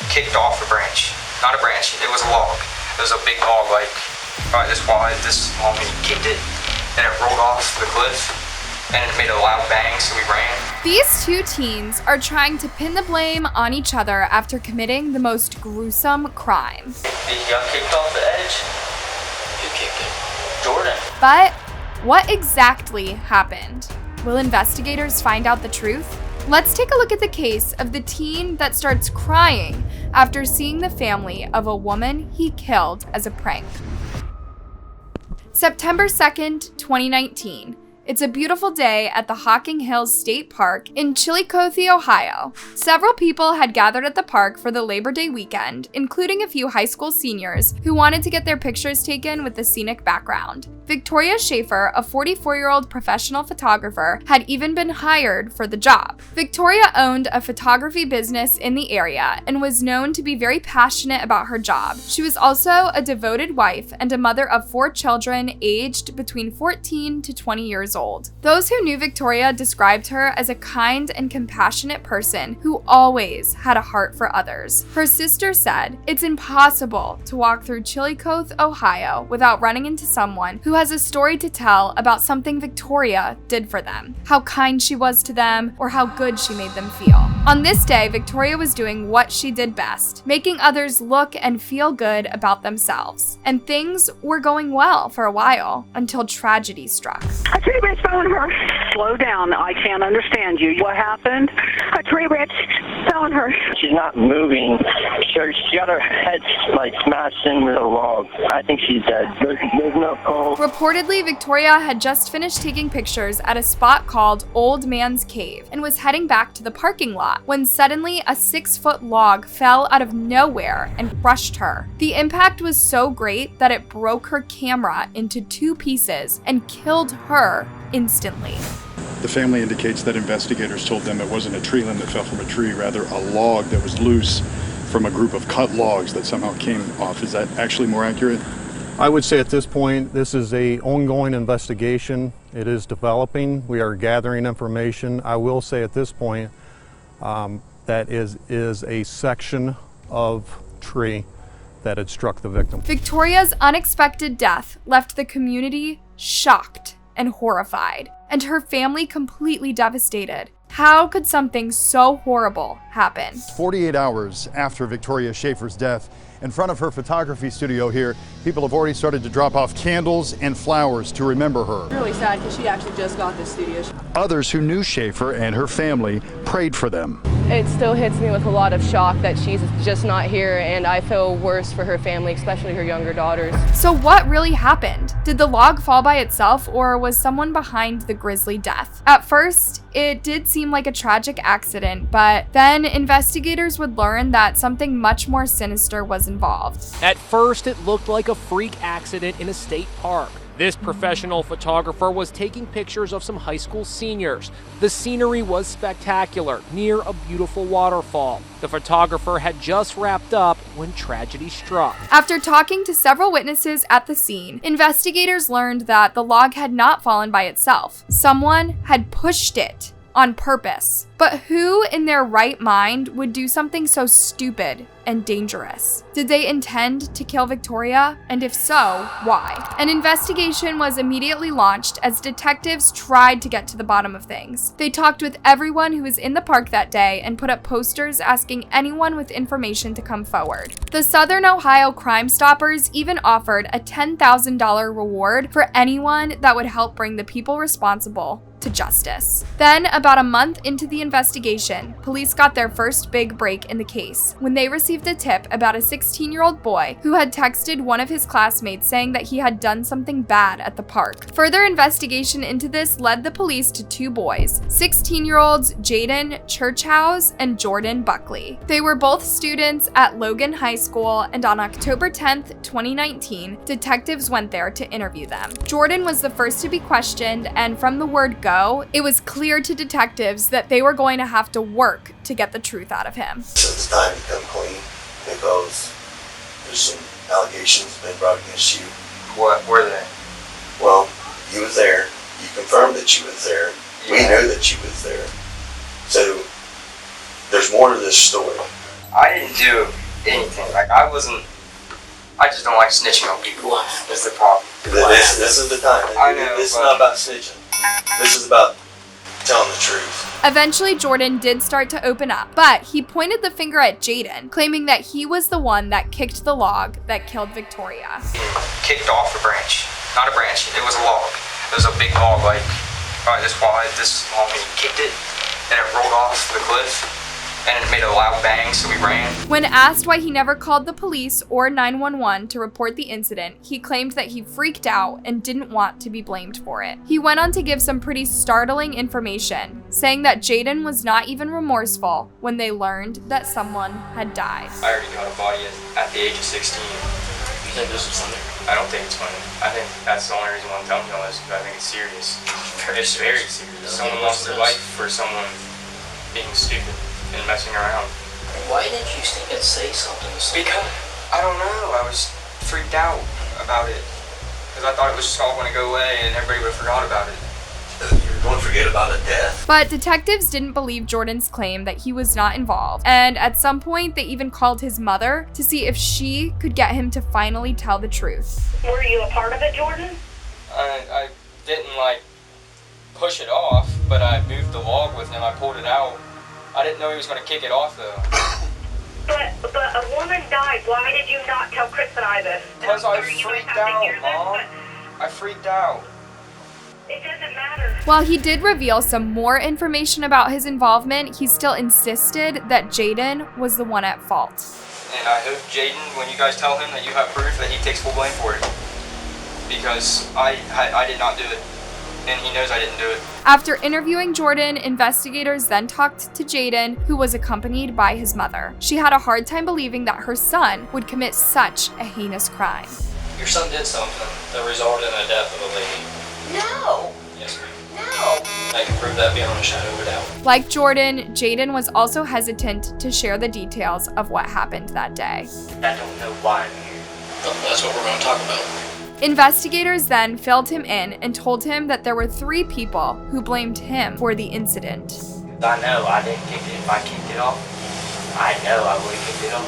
kicked off a branch. Not a branch, it was a log. It was a big log, like probably this wide, this long, and he kicked it, and it rolled off the cliff, and it made a loud bang, so we ran. These two teens are trying to pin the blame on each other after committing the most gruesome crime. He got kicked off the edge. Who kicked it? Jordan. But what exactly happened? Will investigators find out the truth? Let's take a look at the case of the teen that starts crying after seeing the family of a woman he killed as a prank. September 2nd, 2019. It's a beautiful day at the Hocking Hills State Park in Chillicothe, Ohio. Several people had gathered at the park for the Labor Day weekend, including a few high school seniors who wanted to get their pictures taken with the scenic background. Victoria Schaefer, a 44-year-old professional photographer, had even been hired for the job. Victoria owned a photography business in the area and was known to be very passionate about her job. She was also a devoted wife and a mother of 4 children aged between 14 to 20 years old. Those who knew Victoria described her as a kind and compassionate person who always had a heart for others. Her sister said, "It's impossible to walk through Chillicothe, Ohio without running into someone who has a story to tell about something Victoria did for them, how kind she was to them, or how good she made them feel." On this day, Victoria was doing what she did best, making others look and feel good about themselves. And things were going well for a while until tragedy struck. A tree branch fell on her. Slow down. I can't understand you. What happened? A tree branch fell on her. She's not moving. She got her head like smashed in with a log. I think she's dead. There's no pulse. Reportedly, Victoria had just finished taking pictures at a spot called Old Man's Cave and was heading back to the parking lot when suddenly a 6-foot log fell out of nowhere and crushed her. The impact was so great that it broke her camera into 2 pieces and killed her instantly. The family indicates that investigators told them it wasn't a tree limb that fell from a tree, rather a log that was loose from a group of cut logs that somehow came off. Is that actually more accurate? I would say at this point, this is an ongoing investigation. It is developing. We are gathering information. I will say at this point, that is a section of tree that had struck the victim. Victoria's unexpected death left the community shocked and horrified, and her family completely devastated. How could something so horrible happen? 48 hours after Victoria Schaefer's death, in front of her photography studio here, people have already started to drop off candles and flowers to remember her. Really sad because she actually just got this studio. Others who knew Schaefer and her family prayed for them. It still hits me with a lot of shock that she's just not here, and I feel worse for her family, especially her younger daughters. So what really happened? Did the log fall by itself, or was someone behind the grisly death? At first, it did seem like a tragic accident, but then investigators would learn that something much more sinister was involved. At first, it looked like a freak accident in a state park. This professional photographer was taking pictures of some high school seniors. The scenery was spectacular, near a beautiful waterfall. The photographer had just wrapped up when tragedy struck. After talking to several witnesses at the scene, investigators learned that the log had not fallen by itself. Someone had pushed it on purpose. But who in their right mind would do something so stupid and dangerous? Did they intend to kill Victoria? And if so, why? An investigation was immediately launched as detectives tried to get to the bottom of things. They talked with everyone who was in the park that day and put up posters asking anyone with information to come forward. The Southern Ohio Crime Stoppers even offered a $10,000 reward for anyone that would help bring the people responsible to justice. Then, about a month into the investigation, police got their first big break in the case when they received a tip about a 16-year-old boy who had texted one of his classmates saying that he had done something bad at the park. Further investigation into this led the police to 2 boys, 16-year-olds Jaden Churchhouse and Jordan Buckley. They were both students at Logan High School, and on October 10th, 2019, detectives went there to interview them. Jordan was the first to be questioned, and from the word go, it was clear to detectives that they were going to have to work to get the truth out of him. So it's time to come clean because there's some allegations been brought against you. What were they? Well, you was there. You confirmed that you was there. Yeah. We knew that you was there. So there's more to this story. I didn't do anything. Like, I just don't like snitching on people. Is the problem. This is the time. I know, This is not about snitching. This is about telling the truth. Eventually, Jayden did start to open up, but he pointed the finger at Jayden, claiming that he was the one that kicked the log that killed Victoria. Kicked off a branch. Not a branch, it was a log. It was a big log, like probably this wide, this long, and he kicked it, and it rolled off the cliff. And it made a loud bang, so we ran. When asked why he never called the police or 911 to report the incident, he claimed that he freaked out and didn't want to be blamed for it. He went on to give some pretty startling information, saying that Jayden was not even remorseful when they learned that someone had died. I already got a body at the age of 16. You think this is funny? I don't think it's funny. I think that's the only reason why I'm telling you all this, because I think it's serious. It's very serious. Someone lost their life for someone being stupid and messing around. Why didn't you stay and say something to someone? Because, I don't know, I was freaked out about it. Because I thought it was just all going to go away and everybody would have forgot about it. You're going to forget about a death. But detectives didn't believe Jayden's claim that he was not involved, and at some point they even called his mother to see if she could get him to finally tell the truth. Were you a part of it, Jayden? I didn't, push it off, but I moved the log with him, I pulled it out. I didn't know he was going to kick it off, though. But a woman died. Why did you not tell Chris and I this? Because I freaked out, Mom. I freaked out. It doesn't matter. While he did reveal some more information about his involvement, he still insisted that Jayden was the one at fault. And I hope Jayden, when you guys tell him that you have proof, that he takes full blame for it. Because I did not do it. And he knows I didn't do it. After interviewing Jayden, investigators then talked to Jayden, who was accompanied by his mother. She had a hard time believing that her son would commit such a heinous crime. Your son did something that resulted in the death of a lady. No. Yes, ma'am. No. I can prove that beyond a shadow of a doubt. Like Jayden, Jayden was also hesitant to share the details of what happened that day. I don't know why I'm here. That's what we're going to talk about. Investigators then filled him in and told him that there were 3 people who blamed him for the incident. I know I didn't kick it. If I kicked it off, I know I would have kicked it off.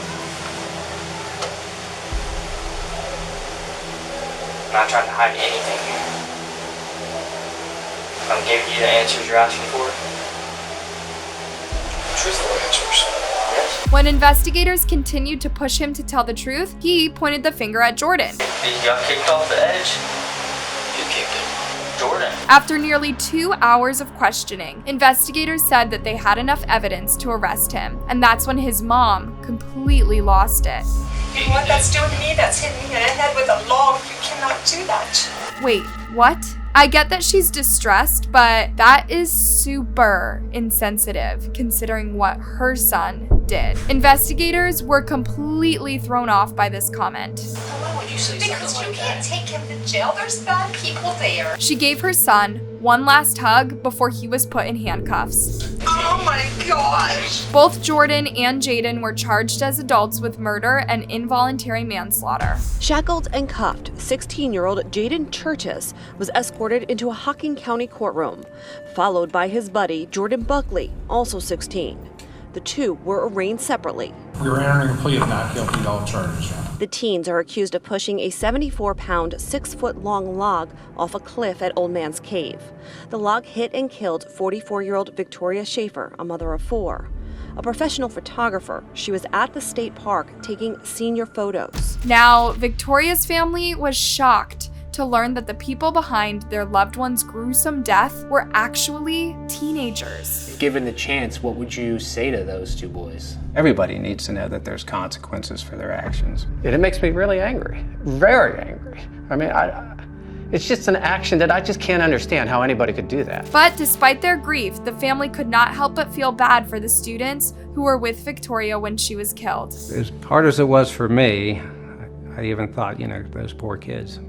I'm not trying to hide anything here. I'm giving you the answers you're asking for. Truthful answers. Yes. When investigators continued to push him to tell the truth, he pointed the finger at Jayden. He got kicked off the edge. You kicked it. Jayden. After nearly 2 hours of questioning, investigators said that they had enough evidence to arrest him, and that's when his mom completely lost it. You know what that's doing to me? That's hitting me in the head with a log. You cannot do that. Wait, what? I get that she's distressed, but that is super insensitive considering what her son did. Investigators were completely thrown off by this comment. Why would you say Because something you like can't that? take him to jail. There's bad people there. She gave her son one last hug before he was put in handcuffs. Oh my gosh. Both Jayden and Jayden were charged as adults with murder and involuntary manslaughter. Shackled and cuffed, 16-year-old Jaden Churches was escorted into a Hocking County courtroom, followed by his buddy Jordan Buckley, also 16. The two were arraigned separately. We were entering a plea of not guilty to all charges. The teens are accused of pushing a 74-pound, 6-foot-long log off a cliff at Old Man's Cave. The log hit and killed 44-year-old Victoria Schaefer, a mother of 4. A professional photographer, she was at the state park taking senior photos. Now, Victoria's family was shocked to learn that the people behind their loved one's gruesome death were actually teenagers. Given the chance, what would you say to those 2 boys? Everybody needs to know that there's consequences for their actions. And it makes me really angry, very angry. I mean, it's just an action that I just can't understand how anybody could do that. But despite their grief, the family could not help but feel bad for the students who were with Victoria when she was killed. As hard as it was for me, I even thought, those poor kids,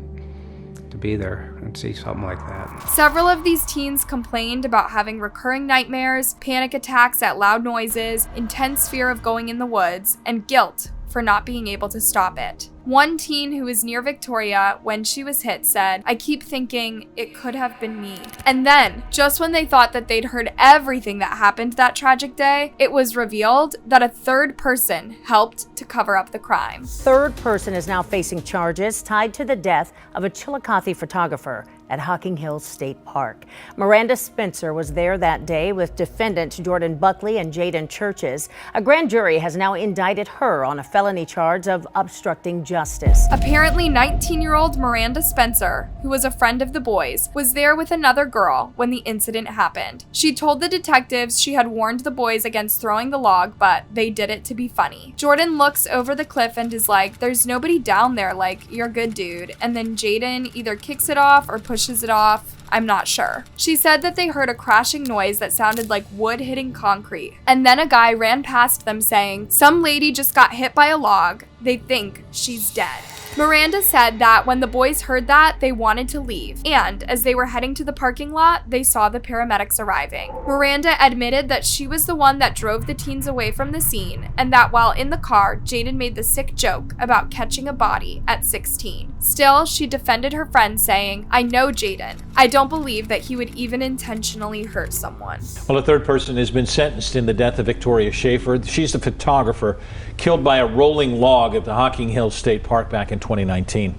to be there and see something like that. Several of these teens complained about having recurring nightmares, panic attacks at loud noises, intense fear of going in the woods, and guilt for not being able to stop it. One teen who was near Victoria when she was hit said, "I keep thinking it could have been me." And then, just when they thought that they'd heard everything that happened that tragic day, it was revealed that a third person helped to cover up the crime. Third person is now facing charges tied to the death of a Chillicothe photographer at Hocking Hills State Park. Miranda Spencer was there that day with defendants Jordan Buckley and Jayden Churches. A grand jury has now indicted her on a felony charge of obstructing justice. Apparently, 19-year-old Miranda Spencer, who was a friend of the boys, was there with another girl when the incident happened. She told the detectives she had warned the boys against throwing the log, but they did it to be funny. Jordan looks over the cliff and is like, "There's nobody down there, like, you're good, dude." And then Jayden either kicks it off or pushes it off. I'm not sure. She said that they heard a crashing noise that sounded like wood hitting concrete. And then a guy ran past them saying, "Some lady just got hit by a log. They think she's dead." Miranda said that when the boys heard that, they wanted to leave, and as they were heading to the parking lot, they saw the paramedics arriving. Miranda admitted that she was the one that drove the teens away from the scene, and that while in the car, Jayden made the sick joke about catching a body at 16. Still, she defended her friend, saying, "I know Jayden. I don't believe that he would even intentionally hurt someone." Well, a third person has been sentenced in the death of Victoria Schaefer. She's the photographer killed by a rolling log at the Hocking Hills State Park back in 2019.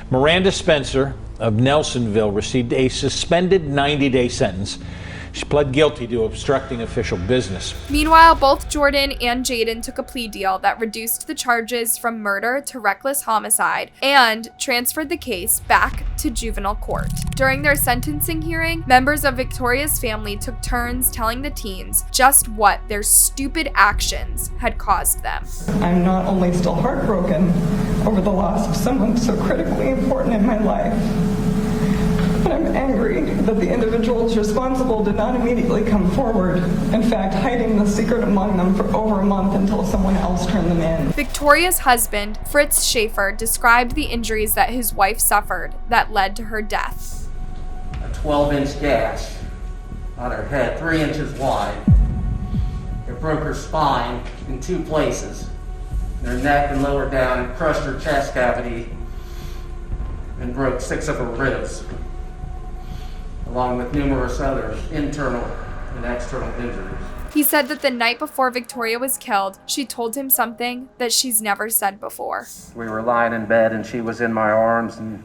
Miranda Spencer of Nelsonville received a suspended 90-day sentence. She pled guilty to obstructing official business. Meanwhile, both Jordan and Jayden took a plea deal that reduced the charges from murder to reckless homicide and transferred the case back to juvenile court. During their sentencing hearing, members of Victoria's family took turns telling the teens just what their stupid actions had caused them. I'm not only still heartbroken over the loss of someone so critically important in my life, but I'm angry that the individuals responsible did not immediately come forward, in fact, hiding the secret among them for over a month until someone else turned them in. Victoria's husband, Fritz Schaefer, described the injuries that his wife suffered that led to her death. A 12-inch gash on her head, 3 inches wide. It broke her spine in 2 places. Her neck and lower down, crushed her chest cavity, and broke 6 of her ribs, along with numerous other internal and external injuries. He said that the night before Victoria was killed, she told him something that she's never said before. We were lying in bed and she was in my arms and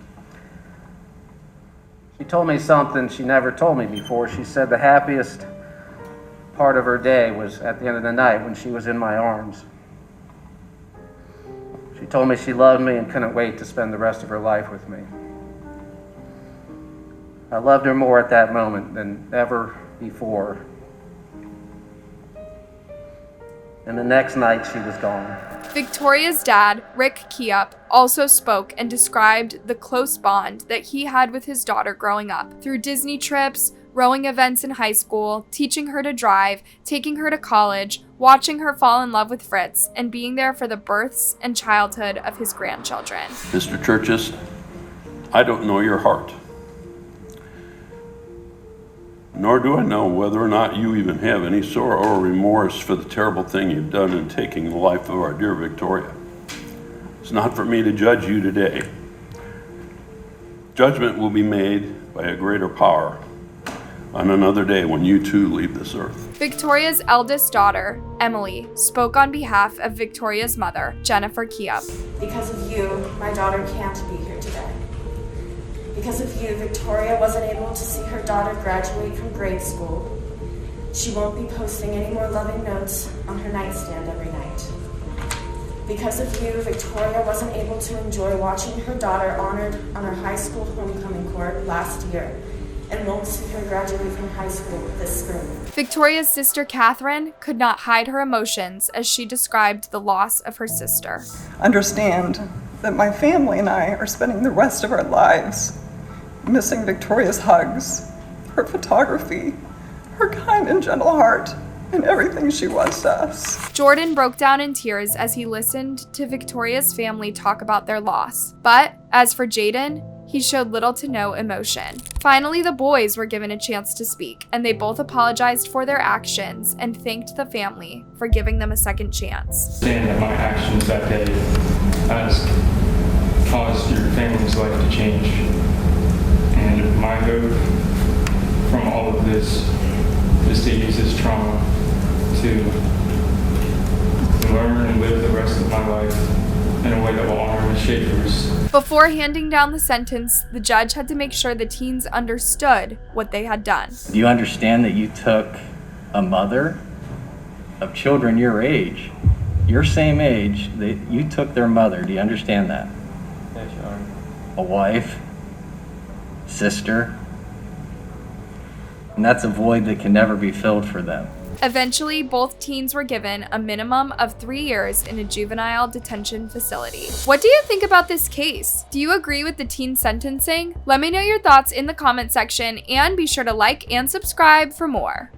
she told me something she never told me before. She said the happiest part of her day was at the end of the night when she was in my arms. She told me she loved me and couldn't wait to spend the rest of her life with me. I loved her more at that moment than ever before. And the next night she was gone. Victoria's dad, Rick Keup, also spoke and described the close bond that he had with his daughter growing up through Disney trips, rowing events in high school, teaching her to drive, taking her to college, watching her fall in love with Fritz, and being there for the births and childhood of his grandchildren. Mr. Churches, I don't know your heart. Nor do I know whether or not you even have any sorrow or remorse for the terrible thing you've done in taking the life of our dear Victoria. It's not for me to judge you today. Judgment will be made by a greater power on another day when you too leave this earth. Victoria's eldest daughter, Emily, spoke on behalf of Victoria's mother, Jennifer Keup. Because of you, my daughter can't be here today. Because of you, Victoria wasn't able to see her daughter graduate from grade school. She won't be posting any more loving notes on her nightstand every night. Because of you, Victoria wasn't able to enjoy watching her daughter honored on her high school homecoming court last year, and won't see her graduate from high school this spring. Victoria's sister, Catherine, could not hide her emotions as she described the loss of her sister. Understand that my family and I are spending the rest of our lives missing Victoria's hugs, her photography, her kind and gentle heart, and everything she was to us. Jordan broke down in tears as he listened to Victoria's family talk about their loss. But as for Jayden, he showed little to no emotion. Finally, the boys were given a chance to speak, and they both apologized for their actions and thanked the family for giving them a second chance. Saying that my actions that day has caused your family's life to change. And my hope from all of this is to use this trauma to learn and live the rest of my life in a way that will honor Ms. Schaefer's. Before handing down the sentence, the judge had to make sure the teens understood what they had done. Do you understand that you took a mother of children your age, your same age, that you took their mother? Do you understand that? Yes, Your Honor. A wife, sister, and that's a void that can never be filled for them. Eventually, both teens were given a minimum of 3 years in a juvenile detention facility. What do you think about this case? Do you agree with the teen sentencing? Let me know your thoughts in the comment section and be sure to like and subscribe for more.